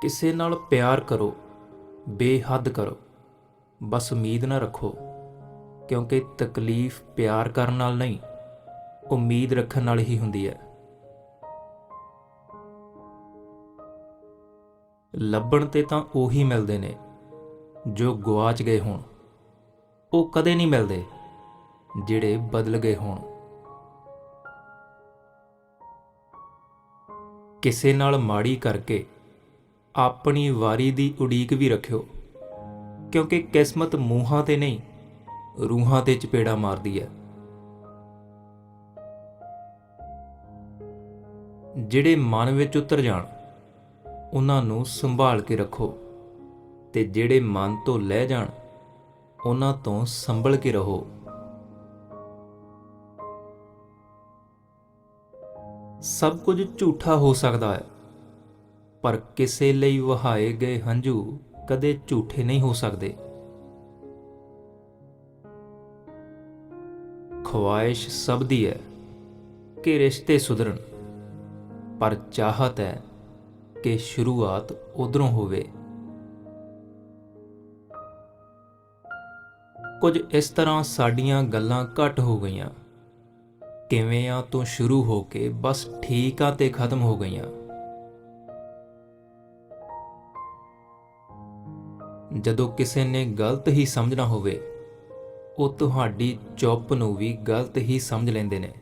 ਕਿਸੇ ਨਾਲ ਪਿਆਰ ਕਰੋ, ਬੇਹੱਦ ਕਰੋ, ਬਸ ਉਮੀਦ ਨਾ ਰੱਖੋ, ਕਿਉਂਕਿ ਤਕਲੀਫ ਪਿਆਰ ਕਰਨ ਨਾਲ ਨਹੀਂ, ਉਮੀਦ ਰੱਖਣ ਨਾਲ ਹੀ ਹੁੰਦੀ ਹੈ। ਲੱਭਣ ਤੇ ਤਾਂ ਉਹੀ ਮਿਲਦੇ ਨੇ ਜੋ ਗੁਆਚ ਗਏ ਹੋਣ, ਉਹ ਕਦੇ ਨਹੀਂ ਮਿਲਦੇ ਜਿਹੜੇ ਬਦਲ ਗਏ ਹੋਣ। ਕਿਸੇ ਨਾਲ ਮਾੜੀ ਕਰਕੇ ਆਪਣੀ ਵਾਰੀ ਦੀ ਉਡੀਕ ਵੀ ਰੱਖਿਓ, ਕਿਉਂਕਿ ਕਿਸਮਤ ਮੂੰਹਾਂ ਤੇ ਨਹੀਂ, ਰੂਹਾਂ ਤੇ ਚਪੇੜਾ ਮਾਰਦੀ ਹੈ। ਜਿਹੜੇ ਮਨ ਵਿੱਚ ਉਤਰ ਜਾਣ ਉਹਨਾਂ ਨੂੰ ਸੰਭਾਲ ਕੇ ਰੱਖੋ, ਤੇ ਜਿਹੜੇ ਮਨ ਤੋਂ ਲਹਿ ਜਾਣ ਉਹਨਾਂ ਤੋਂ ਸੰਭਲ ਕੇ ਰਹੋ। ਸਭ ਕੁਝ ਝੂਠਾ ਹੋ ਸਕਦਾ ਹੈ, ਪਰ ਕਿਸੇ ਲਈ ਵਹਾਏ ਗਏ ਹੰਝੂ ਕਦੇ ਝੂਠੇ ਨਹੀਂ ਹੋ ਸਕਦੇ। ਖਵਾਇਸ਼ ਸਭ ਦੀ ਹੈ ਕਿ ਰਿਸ਼ਤੇ ਸੁਧਰਨ, ਪਰ ਚਾਹਤ ਹੈ ਕਿ ਸ਼ੁਰੂਆਤ ਉਧਰੋਂ ਹੋਵੇ। ਕੁਝ ਇਸ ਤਰ੍ਹਾਂ ਸਾਡੀਆਂ ਗੱਲਾਂ ਘੱਟ ਹੋ ਗਈਆਂ, ਕਿਵੇਂ ਆ ਤੋਂ ਸ਼ੁਰੂ ਹੋ ਕੇ ਬਸ ਠੀਕ ਆ ਤੇ ਖਤਮ ਹੋ ਗਈਆਂ। ਜਦੋਂ ਕਿਸੇ ਨੇ ਗਲਤ ਹੀ ਸਮਝਣਾ ਹੋਵੇ, ਉਹ ਤੁਹਾਡੀ ਚੁੱਪ ਨੂੰ ਵੀ ਗਲਤ ਹੀ ਸਮਝ ਲੈਂਦੇ ਨੇ।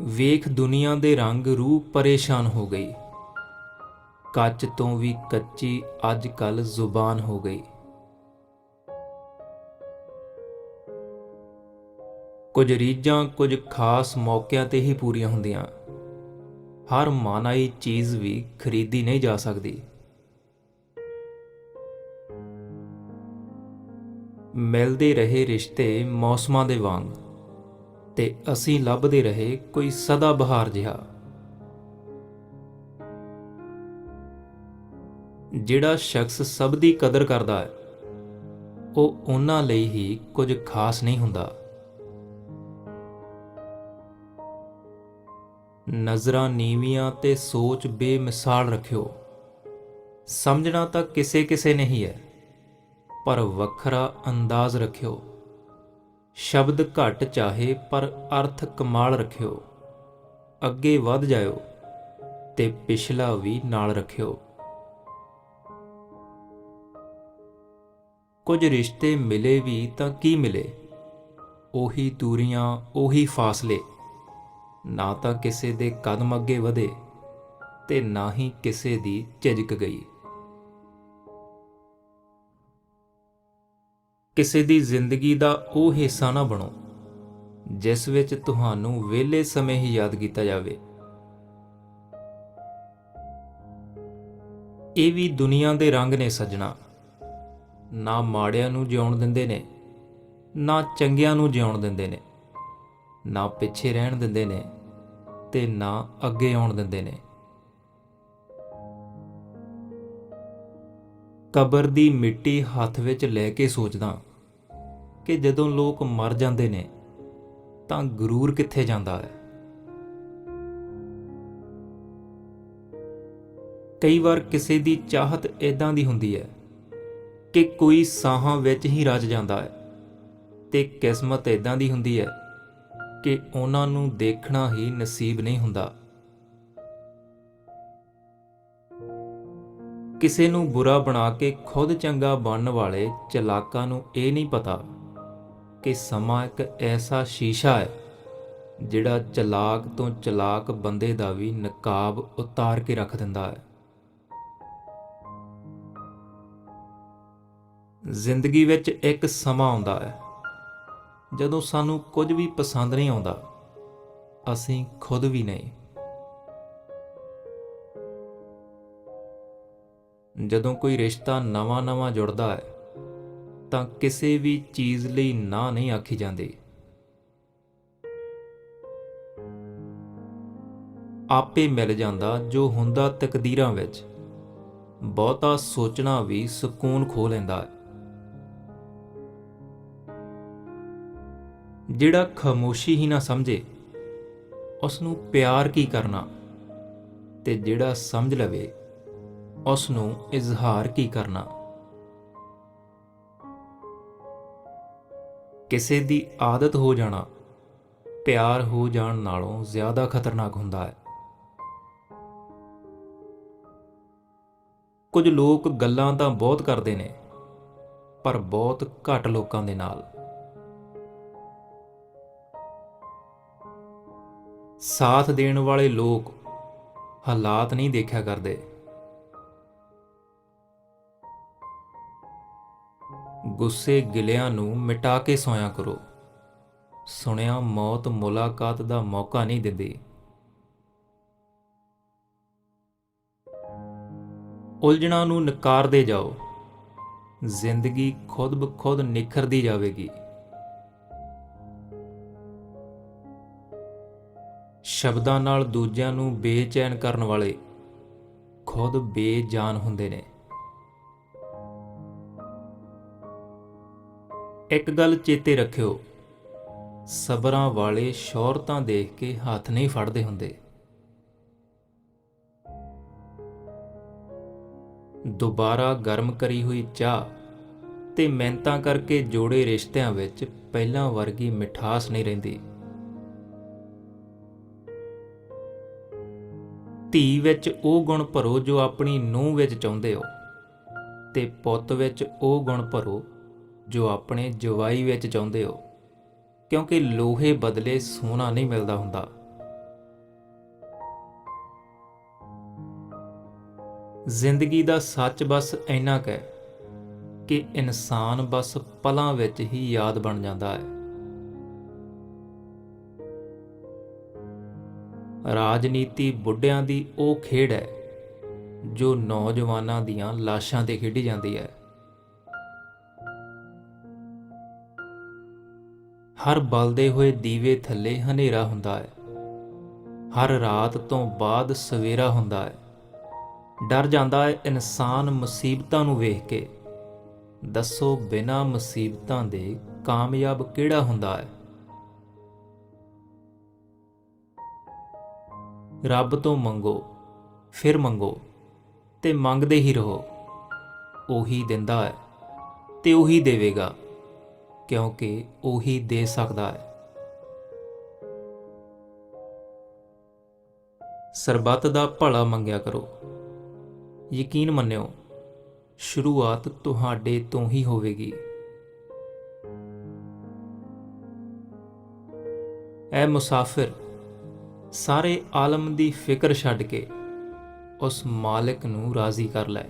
ਵੇਖ ਦੁਨੀਆ ਦੇ ਰੰਗ ਰੂਹ ਪਰੇਸ਼ਾਨ ਹੋ ਗਈ, ਕੱਚ ਤੋਂ ਵੀ ਕੱਚੀ ਅੱਜ ਕੱਲ੍ਹ ਜ਼ੁਬਾਨ ਹੋ ਗਈ। ਕੁਝ ਰੀਝਾਂ ਕੁਝ ਖਾਸ ਮੌਕਿਆਂ ਤੇ ਹੀ ਪੂਰੀਆਂ ਹੁੰਦੀਆਂ, ਹਰ ਮਾਨਾਈ ਚੀਜ਼ ਵੀ ਖਰੀਦੀ ਨਹੀਂ ਜਾ ਸਕਦੀ। ਮਿਲਦੇ ਰਹੇ ਰਿਸ਼ਤੇ ਮੌਸਮਾਂ ਦੇ ਵਾਂਗ, ਤੇ ਅਸੀਂ ਲੱਭਦੇ ਰਹੇ ਕੋਈ ਸਦਾ ਬਹਾਰ ਜਿਹਾ। ਜਿਹੜਾ ਸ਼ਖਸ ਸਭ ਦੀ ਕਦਰ ਕਰਦਾ ਹੈ, ਉਹ ਉਹਨਾਂ ਲਈ ਹੀ ਕੁਝ ਖਾਸ ਨਹੀਂ ਹੁੰਦਾ। ਨਜ਼ਰਾਂ ਨੀਵੀਆਂ ਤੇ ਸੋਚ ਬੇਮਿਸਾਲ ਰੱਖਿਓ। ਸਮਝਣਾ ਤਾਂ ਕਿਸੇ ਕਿਸੇ ਨੇ ਹੀ ਹੈ, ਪਰ ਵੱਖਰਾ ਅੰਦਾਜ਼ ਰੱਖਿਓ। ਸ਼ਬਦ ਘੱਟ ਚਾਹੇ ਪਰ ਅਰਥ ਕਮਾਲ ਰੱਖਿਓ। ਅੱਗੇ ਵੱਧ ਜਾਇਓ ਤੇ ਪਿਛਲਾ ਵੀ ਨਾਲ ਰੱਖਿਓ। ਕੁਝ ਰਿਸ਼ਤੇ ਮਿਲੇ ਵੀ ਤਾਂ ਕੀ ਮਿਲੇ, ਉਹੀ ਦੂਰੀਆਂ ਉਹੀ ਫਾਸਲੇ, ਨਾ ਤਾਂ ਕਿਸੇ ਦੇ ਕਦਮ ਅੱਗੇ ਵਧੇ ਤੇ ਨਾ ਹੀ ਕਿਸੇ ਦੀ ਝਿਜਕ ਗਈ। ਕਿਸੇ ਦੀ ਜ਼ਿੰਦਗੀ ਦਾ ਉਹ ਹਿੱਸਾ ਨਾ ਬਣੋ ਜਿਸ ਵਿੱਚ ਤੁਹਾਨੂੰ ਵਿਹਲੇ ਸਮੇਂ ਹੀ ਯਾਦ ਕੀਤਾ ਜਾਵੇ। ਇਹ ਵੀ ਦੁਨੀਆ ਦੇ ਰੰਗ ਨੇ ਸੱਜਣਾ, ਨਾ ਮਾੜਿਆਂ ਨੂੰ ਜਿਉਣ ਦਿੰਦੇ ਨੇ, ਨਾ ਚੰਗਿਆਂ ਨੂੰ ਜਿਉਣ ਦਿੰਦੇ ਨੇ, ਨਾ ਪਿੱਛੇ ਰਹਿਣ ਦਿੰਦੇ ਨੇ ਤੇ ਨਾ ਅੱਗੇ ਆਉਣ ਦਿੰਦੇ ਨੇ। ਕਬਰ ਦੀ ਮਿੱਟੀ ਹੱਥ ਵਿੱਚ ਲੈ ਕੇ ਸੋਚਦਾ ਕਿ ਜਦੋਂ ਲੋਕ ਮਰ ਜਾਂਦੇ ਨੇ ਤਾਂ ਗਰੂਰ ਕਿੱਥੇ ਜਾਂਦਾ ਹੈ। ਕਈ ਵਾਰ ਕਿਸੇ ਦੀ ਚਾਹਤ ਇੱਦਾਂ ਦੀ ਹੁੰਦੀ ਹੈ ਕਿ ਕੋਈ ਸਾਹਾਂ ਵਿੱਚ ਹੀ ਰਚ ਜਾਂਦਾ ਹੈ, ਤੇ ਕਿਸਮਤ ਇੱਦਾਂ ਦੀ ਹੁੰਦੀ ਹੈ ਕਿ ਉਹਨਾਂ ਨੂੰ ਦੇਖਣਾ ਹੀ ਨਸੀਬ ਨਹੀਂ ਹੁੰਦਾ। ਕਿਸੇ ਨੂੰ ਬੁਰਾ ਬਣਾ ਕੇ ਖੁਦ ਚੰਗਾ ਬਣਨ ਵਾਲੇ ਚਲਾਕਾਂ ਨੂੰ ਇਹ ਨਹੀਂ ਪਤਾ ਕਿ ਸਮਾਂ ਇੱਕ ਐਸਾ ਸ਼ੀਸ਼ਾ ਹੈ ਜਿਹੜਾ ਚਲਾਕ ਤੋਂ ਚਲਾਕ ਬੰਦੇ ਦਾ ਵੀ ਨਕਾਬ ਉਤਾਰ ਕੇ ਰੱਖ ਦਿੰਦਾ ਹੈ। ਜ਼ਿੰਦਗੀ ਵਿੱਚ ਇੱਕ ਸਮਾਂ ਆਉਂਦਾ ਹੈ ਜਦੋਂ ਸਾਨੂੰ ਕੁਝ ਵੀ ਪਸੰਦ ਨਹੀਂ ਆਉਂਦਾ, ਅਸੀਂ ਖੁਦ ਵੀ ਨਹੀਂ। ਜਦੋਂ ਕੋਈ ਰਿਸ਼ਤਾ ਨਵਾਂ ਜੁੜਦਾ ਹੈ ਤਾਂ ਕਿਸੇ ਵੀ ਚੀਜ਼ ਲਈ ਨਾ ਨਹੀਂ ਆਖੀ ਜਾਂਦੀ। ਆਪੇ ਮਿਲ ਜਾਂਦਾ ਜੋ ਹੁੰਦਾ ਤਕਦੀਰਾਂ ਵਿੱਚ। ਬਹੁਤਾ ਸੋਚਣਾ ਵੀ ਸਕੂਨ ਖੋਹ ਲੈਂਦਾ ਹੈ। ਜਿਹੜਾ ਖਾਮੋਸ਼ੀ ਹੀ ਨਾ ਸਮਝੇ, ਉਸ ਨੂੰ ਪਿਆਰ ਕੀ ਕਰਨਾ, ਤੇ ਜਿਹੜਾ ਸਮਝ ਲਵੇ ਉਸ ਨੂੰ ਇਜ਼ਹਾਰ ਕੀ ਕਰਨਾ। ਕਿਸੇ ਦੀ ਆਦਤ ਹੋ ਜਾਣਾ ਪਿਆਰ ਹੋ ਜਾਣ ਨਾਲੋਂ ਜ਼ਿਆਦਾ ਖਤਰਨਾਕ ਹੁੰਦਾ ਹੈ। ਕੁਝ ਲੋਕ ਗੱਲਾਂ ਤਾਂ ਬਹੁਤ ਕਰਦੇ ਨੇ, ਪਰ ਬਹੁਤ ਘੱਟ ਲੋਕਾਂ ਦੇ ਨਾਲ। ਸਾਥ ਦੇਣ ਵਾਲੇ ਲੋਕ ਹਾਲਾਤ ਨਹੀਂ ਦੇਖਿਆ ਕਰਦੇ। ਗੁੱਸੇ ਗਿਲਿਆਂ ਨੂੰ ਮਿਟਾ ਕੇ ਸੋਇਆ ਕਰੋ। ਸੁਣਿਆ ਮੌਤ ਮੁਲਾਕਾਤ ਦਾ ਮੌਕਾ ਨਹੀਂ ਦਿੰਦੀ। ਉਲਝਣਾਂ ਨੂੰ ਨਕਾਰਦੇ ਜਾਓ, ਜ਼ਿੰਦਗੀ ਖੁਦ ਬ ਖੁਦ ਨਿਖਰਦੀ ਜਾਵੇਗੀ। ਸ਼ਬਦਾਂ ਨਾਲ ਦੂਜਿਆਂ ਨੂੰ ਬੇਚੈਨ ਕਰਨ ਵਾਲੇ ਖੁਦ ਬੇਜਾਨ ਹੁੰਦੇ ਨੇ। ਇੱਕ ਗੱਲ ਚੇਤੇ ਰੱਖਿਓ, ਸਬਰਾਂ ਵਾਲੇ ਸ਼ੌਹਰਤਾਂ ਦੇਖ ਕੇ ਹੱਥ ਨਹੀਂ ਫੜਦੇ ਹੁੰਦੇ। ਦੁਬਾਰਾ ਗਰਮ ਕਰੀ ਹੋਈ ਚਾਹ ਤੇ ਮਿਹਨਤਾਂ ਕਰਕੇ ਜੋੜੇ ਰਿਸ਼ਤਿਆਂ ਵਿੱਚ ਪਹਿਲਾਂ ਵਰਗੀ ਮਿਠਾਸ ਨਹੀਂ ਰਹਿੰਦੀ। ਧੀ ਵਿੱਚ ਉਹ ਗੁਣ ਭਰੋ ਜੋ ਆਪਣੀ ਨੂੰਹ ਵਿੱਚ ਚਾਹੁੰਦੇ ਹੋ, ਤੇ ਪੁੱਤ ਵਿੱਚ ਉਹ ਗੁਣ ਭਰੋ ਜੋ ਆਪਣੇ ਜਵਾਈ ਵਿੱਚ ਚਾਹੁੰਦੇ ਹੋ, ਕਿਉਂਕਿ ਲੋਹੇ ਬਦਲੇ ਸੋਨਾ ਨਹੀਂ ਮਿਲਦਾ ਹੁੰਦਾ। ਜ਼ਿੰਦਗੀ ਦਾ ਸੱਚ ਬਸ ਇੰਨਾ ਕੁ ਹੈ ਕਿ ਇਨਸਾਨ ਬਸ ਪਲਾਂ ਵਿੱਚ ਹੀ ਯਾਦ ਬਣ ਜਾਂਦਾ ਹੈ। ਰਾਜਨੀਤੀ ਬੁੱਢਿਆਂ ਦੀ ਉਹ ਖੇਡ ਹੈ ਜੋ ਨੌਜਵਾਨਾਂ ਦੀਆਂ ਲਾਸ਼ਾਂ ਤੇ ਖੇਡੀ ਜਾਂਦੀ ਹੈ। ਹਰ ਬਲਦੇ ਹੋਏ ਦੀਵੇ ਥੱਲੇ ਹਨੇਰਾ ਹੁੰਦਾ ਹੈ। ਹਰ ਰਾਤ ਤੋਂ ਬਾਅਦ ਸਵੇਰਾ ਹੁੰਦਾ ਹੈ। ਡਰ ਜਾਂਦਾ ਹੈ ਇਨਸਾਨ ਮੁਸੀਬਤਾਂ ਨੂੰ ਵੇਖ ਕੇ। ਦੱਸੋ ਬਿਨਾਂ ਮੁਸੀਬਤਾਂ ਦੇ ਕਾਮਯਾਬ ਕਿਹੜਾ ਹੁੰਦਾ ਹੈ? ਰੱਬ ਤੋਂ ਮੰਗੋ, ਫਿਰ ਮੰਗੋ, ਤੇ ਮੰਗਦੇ ਹੀ ਰਹੋ। ਉਹੀ ਦਿੰਦਾ ਹੈ ਤੇ ਉਹੀ ਦੇਵੇਗਾ, ਕਿਉਂਕਿ ਉਹੀ ਦੇ ਸਕਦਾ ਹੈ। ਸਰਬੱਤ ਦਾ ਭਲਾ ਮੰਗਿਆ ਕਰੋ। ਯਕੀਨ ਮੰਨਿਓ, ਸ਼ੁਰੂਆਤ ਤੁਹਾਡੇ ਤੋਂ ਹੀ ਹੋਵੇਗੀ। ਐ ਮੁਸਾਫਿਰ, ਸਾਰੇ ਆਲਮ ਦੀ ਫਿਕਰ ਛੱਡ ਕੇ ਉਸ ਮਾਲਿਕ ਨੂੰ ਰਾਜ਼ੀ ਕਰ ਲੈ।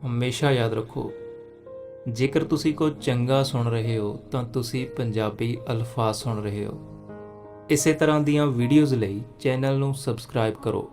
ਹਮੇਸ਼ਾ ਯਾਦ ਰੱਖੋ, ਜੇਕਰ ਤੁਸੀਂ ਕੁਝ ਚੰਗਾ ਸੁਣ ਰਹੇ ਹੋ ਤਾਂ ਤੁਸੀਂ ਪੰਜਾਬੀ ਅਲਫਾਜ਼ ਸੁਣ ਰਹੇ ਹੋ। ਇਸੇ ਤਰ੍ਹਾਂ ਦੀਆਂ ਵੀਡੀਓਜ਼ ਲਈ ਚੈਨਲ ਨੂੰ ਸਬਸਕ੍ਰਾਈਬ ਕਰੋ।